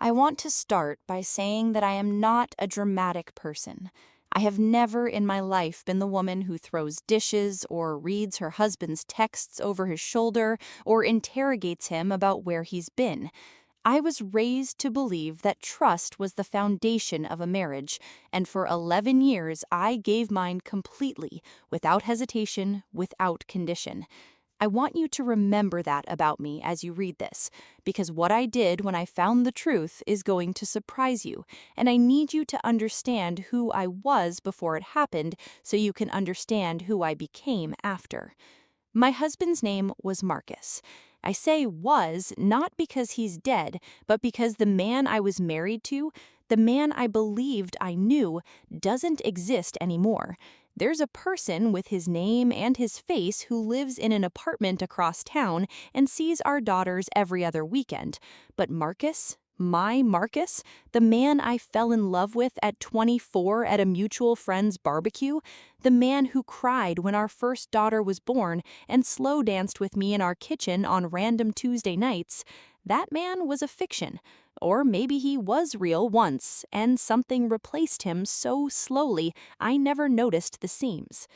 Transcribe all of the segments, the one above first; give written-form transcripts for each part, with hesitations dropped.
I want to start by saying that I am not a dramatic person. I have never in my life been the woman who throws dishes or reads her husband's texts over his shoulder or interrogates him about where he's been. I was raised to believe that trust was the foundation of a marriage, and for 11 years I gave mine completely, without hesitation, without condition. I want you to remember that about me as you read this, because what I did when I found the truth is going to surprise you, and I need you to understand who I was before it happened so you can understand who I became after. My husband's name was Marcus. I say was not because he's dead, but because the man I was married to, the man I believed I knew, doesn't exist anymore. There's a person with his name and his face who lives in an apartment across town and sees our daughters every other weekend. But Marcus, my Marcus, the man I fell in love with at 24 at a mutual friend's barbecue, the man who cried when our first daughter was born and slow danced with me in our kitchen on random Tuesday nights, that man was a fiction. Or maybe he was real once, and something replaced him so slowly I never noticed the seams.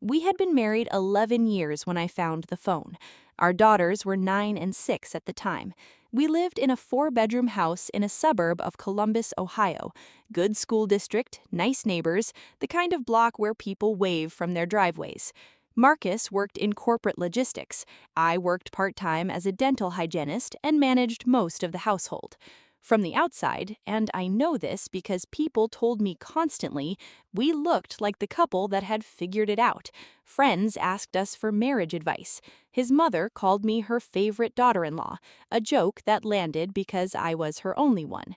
We had been married 11 years when I found the phone. Our daughters were 9 and 6 at the time. We lived in a 4-bedroom house in a suburb of Columbus, Ohio. Good school district, nice neighbors, the kind of block where people wave from their driveways. Marcus worked in corporate logistics. I worked part-time as a dental hygienist and managed most of the household. From the outside, and I know this because people told me constantly, we looked like the couple that had figured it out. Friends asked us for marriage advice. His mother called me her favorite daughter-in-law, a joke that landed because I was her only one.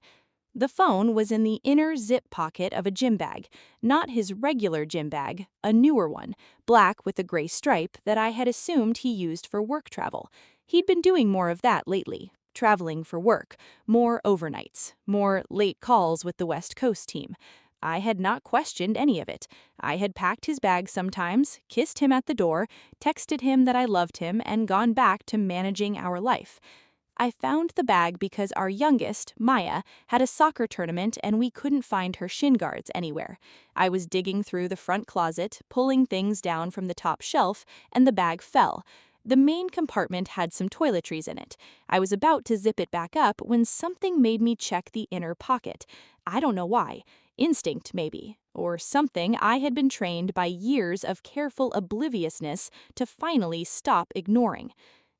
The phone was in the inner zip pocket of a gym bag, not his regular gym bag, a newer one, black with a gray stripe that I had assumed he used for work travel. He'd been doing more of that lately, traveling for work, more overnights, more late calls with the West Coast team. I had not questioned any of it. I had packed his bag sometimes, kissed him at the door, texted him that I loved him, and gone back to managing our life. I found the bag because our youngest, Maya, had a soccer tournament and we couldn't find her shin guards anywhere. I was digging through the front closet, pulling things down from the top shelf, and the bag fell. The main compartment had some toiletries in it. I was about to zip it back up when something made me check the inner pocket. I don't know why. Instinct, maybe. Or something I had been trained by years of careful obliviousness to finally stop ignoring.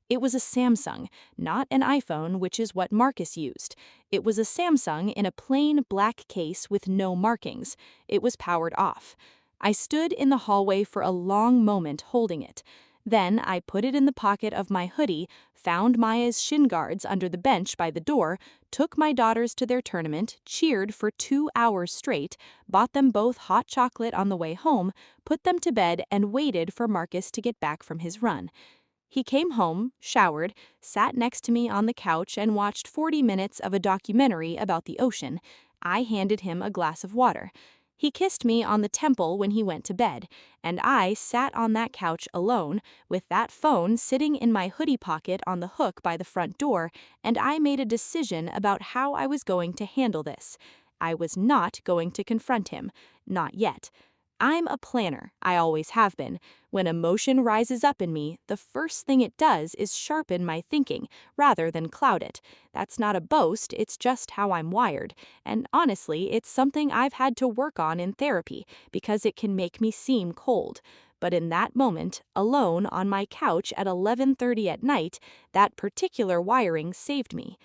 It was a Samsung, not an iPhone, which is what Marcus used. It was a Samsung in a plain black case with no markings. It was powered off. I stood in the hallway for a long moment holding it. Then I put it in the pocket of my hoodie, found Maya's shin guards under the bench by the door, took my daughters to their tournament, cheered for 2 hours straight, bought them both hot chocolate on the way home, put them to bed, and waited for Marcus to get back from his run. He came home, showered, sat next to me on the couch and watched 40 minutes of a documentary about the ocean. I handed him a glass of water. He kissed me on the temple when he went to bed, and I sat on that couch alone, with that phone sitting in my hoodie pocket on the hook by the front door, and I made a decision about how I was going to handle this. I was not going to confront him. Not yet. I'm a planner, I always have been. When emotion rises up in me, the first thing it does is sharpen my thinking, rather than cloud it. That's not a boast, it's just how I'm wired. And honestly, it's something I've had to work on in therapy, because it can make me seem cold. But in that moment, alone on my couch at 11:30 at night, that particular wiring saved me.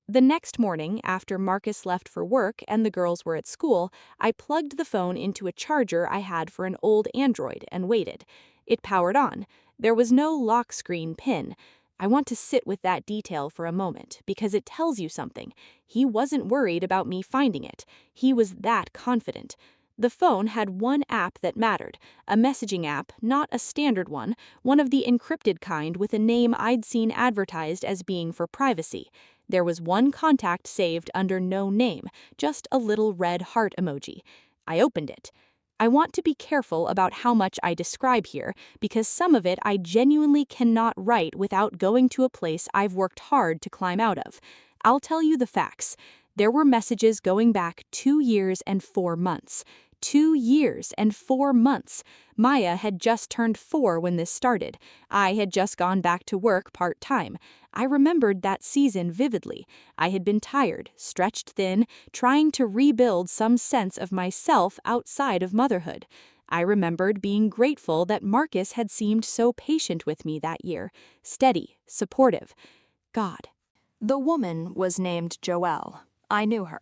The next morning, after Marcus left for work and the girls were at school, I plugged the phone into a charger I had for an old Android and waited. It powered on. There was no lock screen pin. I want to sit with that detail for a moment because it tells you something. He wasn't worried about me finding it. He was that confident. The phone had one app that mattered, a messaging app, not a standard one of the encrypted kind with a name I'd seen advertised as being for privacy. There was one contact saved under no name, just a little red heart emoji. I opened it. I want to be careful about how much I describe here, because some of it I genuinely cannot write without going to a place I've worked hard to climb out of. I'll tell you the facts. There were messages going back 2 years and 4 months. 2 years and 4 months. Maya had just turned 4 when this started. I had just gone back to work part-time. I remembered that season vividly. I had been tired, stretched thin, trying to rebuild some sense of myself outside of motherhood. I remembered being grateful that Marcus had seemed so patient with me that year, steady, supportive. God. The woman was named Joelle. I knew her.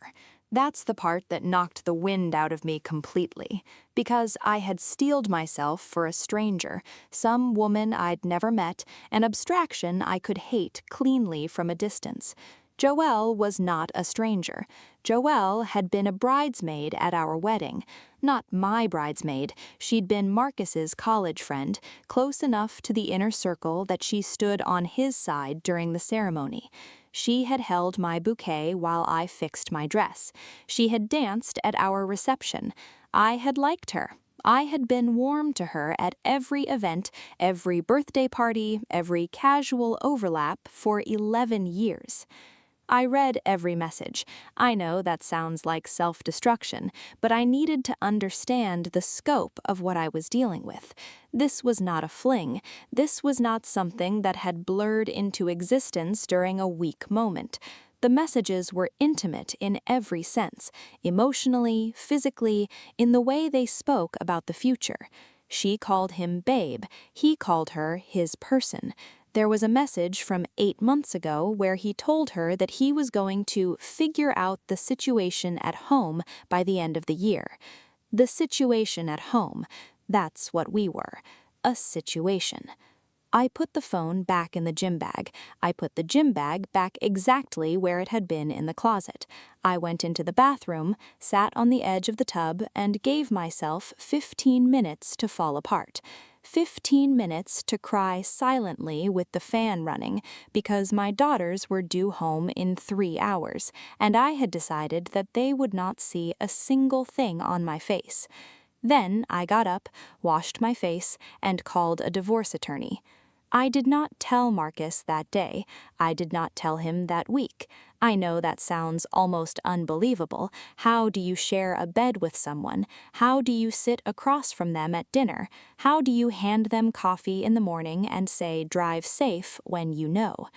That's the part that knocked the wind out of me completely, because I had steeled myself for a stranger, some woman I'd never met, an abstraction I could hate cleanly from a distance. Joelle was not a stranger. Joelle had been a bridesmaid at our wedding. Not my bridesmaid, she'd been Marcus's college friend, close enough to the inner circle that she stood on his side during the ceremony. She had held my bouquet while I fixed my dress. She had danced at our reception. I had liked her. I had been warm to her at every event, every birthday party, every casual overlap for 11 years. I read every message. I know that sounds like self-destruction, but I needed to understand the scope of what I was dealing with. This was not a fling. This was not something that had blurred into existence during a weak moment. The messages were intimate in every sense, emotionally, physically, in the way they spoke about the future. She called him babe. He called her his person. There was a message from 8 months ago where he told her that he was going to figure out the situation at home by the end of the year. The situation at home, that's what we were, a situation. I put the phone back in the gym bag. I put the gym bag back exactly where it had been in the closet. I went into the bathroom, sat on the edge of the tub, and gave myself 15 minutes to fall apart. 15 minutes to cry silently with the fan running, because my daughters were due home in 3 hours, and I had decided that they would not see a single thing on my face. Then I got up, washed my face, and called a divorce attorney. I did not tell Marcus that day. I did not tell him that week. I know that sounds almost unbelievable. How do you share a bed with someone? How do you sit across from them at dinner? How do you hand them coffee in the morning and say, "Drive safe," when you know?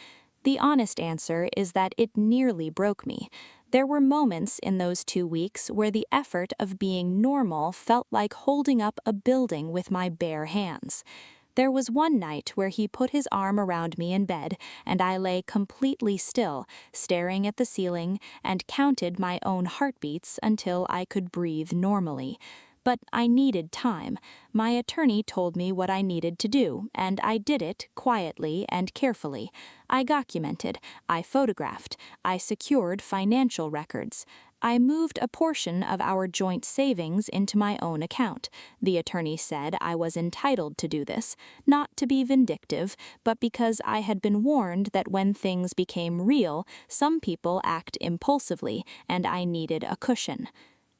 The honest answer is that it nearly broke me. There were moments in those 2 weeks where the effort of being normal felt like holding up a building with my bare hands. There was one night where he put his arm around me in bed, and I lay completely still, staring at the ceiling, and counted my own heartbeats until I could breathe normally. But I needed time. My attorney told me what I needed to do, and I did it quietly and carefully. I documented, I photographed, I secured financial records. I moved a portion of our joint savings into my own account. The attorney said I was entitled to do this, not to be vindictive, but because I had been warned that when things became real, some people act impulsively, and I needed a cushion.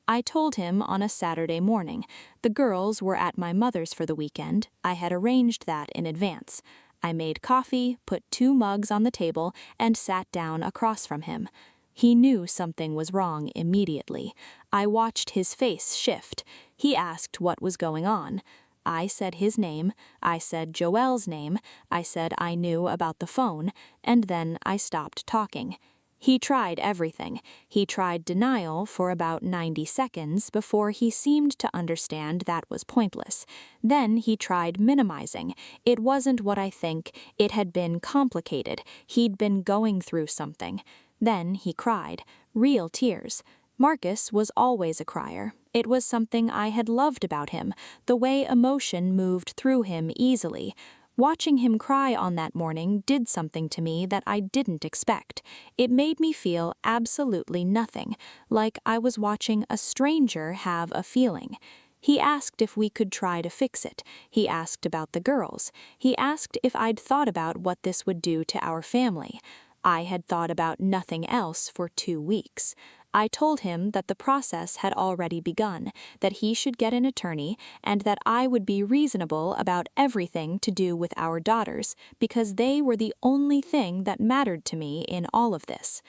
I told him on a Saturday morning. The girls were at my mother's for the weekend. I had arranged that in advance. I made coffee, put 2 mugs on the table, and sat down across from him. He knew something was wrong immediately. I watched his face shift. He asked what was going on. I said his name, I said Joelle's name, I said I knew about the phone, and then I stopped talking. He tried everything. He tried denial for about 90 seconds before he seemed to understand that was pointless. Then he tried minimizing. It wasn't what I think. It had been complicated. He'd been going through something. Then he cried. Real tears. Marcus was always a crier. It was something I had loved about him, the way emotion moved through him easily. Watching him cry on that morning did something to me that I didn't expect. It made me feel absolutely nothing, like I was watching a stranger have a feeling. He asked if we could try to fix it. He asked about the girls. He asked if I'd thought about what this would do to our family. I had thought about nothing else for 2 weeks. I told him that the process had already begun, that he should get an attorney, and that I would be reasonable about everything to do with our daughters, because they were the only thing that mattered to me in all of this.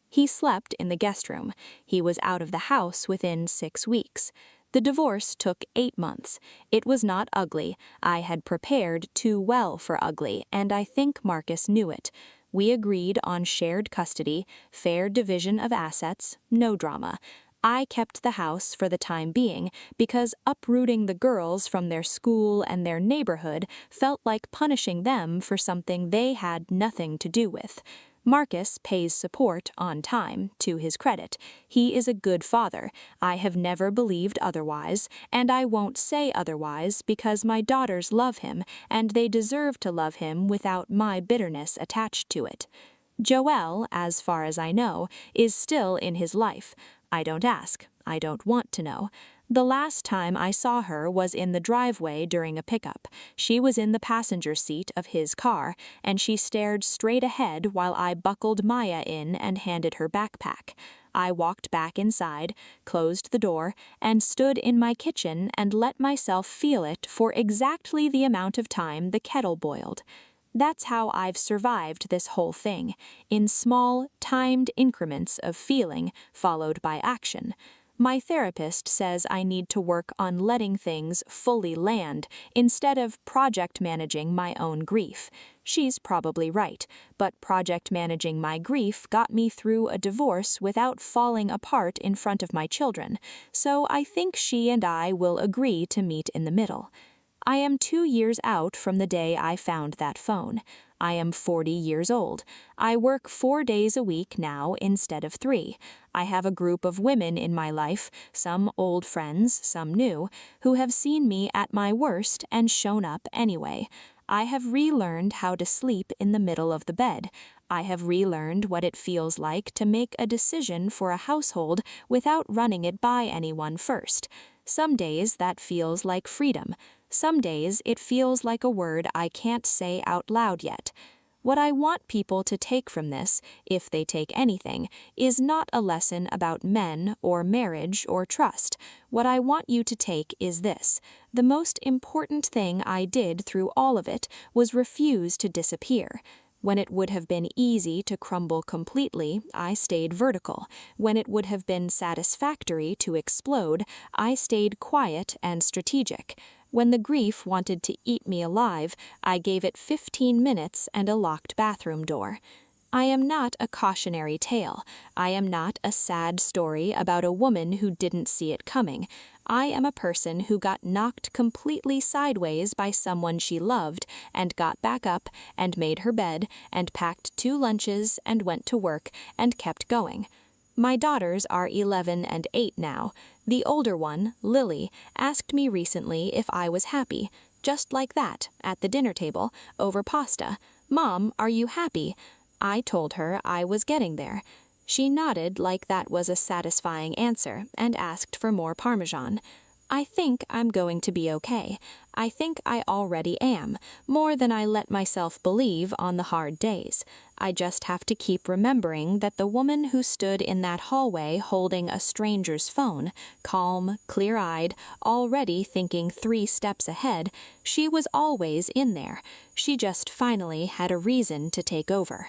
He slept in the guest room. He was out of the house within 6 weeks. The divorce took 8 months. It was not ugly. I had prepared too well for ugly, and I think Marcus knew it. We agreed on shared custody, fair division of assets, no drama. I kept the house for the time being because uprooting the girls from their school and their neighborhood felt like punishing them for something they had nothing to do with. Marcus pays support on time, to his credit. He is a good father. I have never believed otherwise, and I won't say otherwise because my daughters love him, and they deserve to love him without my bitterness attached to it. Joelle, as far as I know, is still in his life. I don't ask. I don't want to know. The last time I saw her was in the driveway during a pickup. She was in the passenger seat of his car, and she stared straight ahead while I buckled Maya in and handed her backpack. I walked back inside, closed the door, and stood in my kitchen and let myself feel it for exactly the amount of time the kettle boiled. That's how I've survived this whole thing, in small, timed increments of feeling followed by action. My therapist says I need to work on letting things fully land instead of project managing my own grief. She's probably right, but project managing my grief got me through a divorce without falling apart in front of my children, so I think she and I will agree to meet in the middle. I am 2 years out from the day I found that phone. I am 40 years old. I work 4 days a week now instead of 3. I have a group of women in my life, some old friends, some new, who have seen me at my worst and shown up anyway. I have relearned how to sleep in the middle of the bed. I have relearned what it feels like to make a decision for a household without running it by anyone first. Some days that feels like freedom. Some days it feels like a word I can't say out loud yet. What I want people to take from this, if they take anything, is not a lesson about men or marriage or trust. What I want you to take is this. The most important thing I did through all of it was refuse to disappear. When it would have been easy to crumble completely, I stayed vertical. When it would have been satisfactory to explode, I stayed quiet and strategic. When the grief wanted to eat me alive, I gave it 15 minutes and a locked bathroom door. I am not a cautionary tale. I am not a sad story about a woman who didn't see it coming. I am a person who got knocked completely sideways by someone she loved and got back up and made her bed and packed 2 lunches and went to work and kept going. My daughters are 11 and 8 now. The older one, Lily, asked me recently if I was happy, just like that, at the dinner table, over pasta. "Mom, are you happy?" I told her I was getting there. She nodded like that was a satisfying answer and asked for more Parmesan. I think I'm going to be okay. I think I already am, more than I let myself believe on the hard days. I just have to keep remembering that the woman who stood in that hallway holding a stranger's phone, calm, clear-eyed, already thinking 3 steps ahead, she was always in there. She just finally had a reason to take over.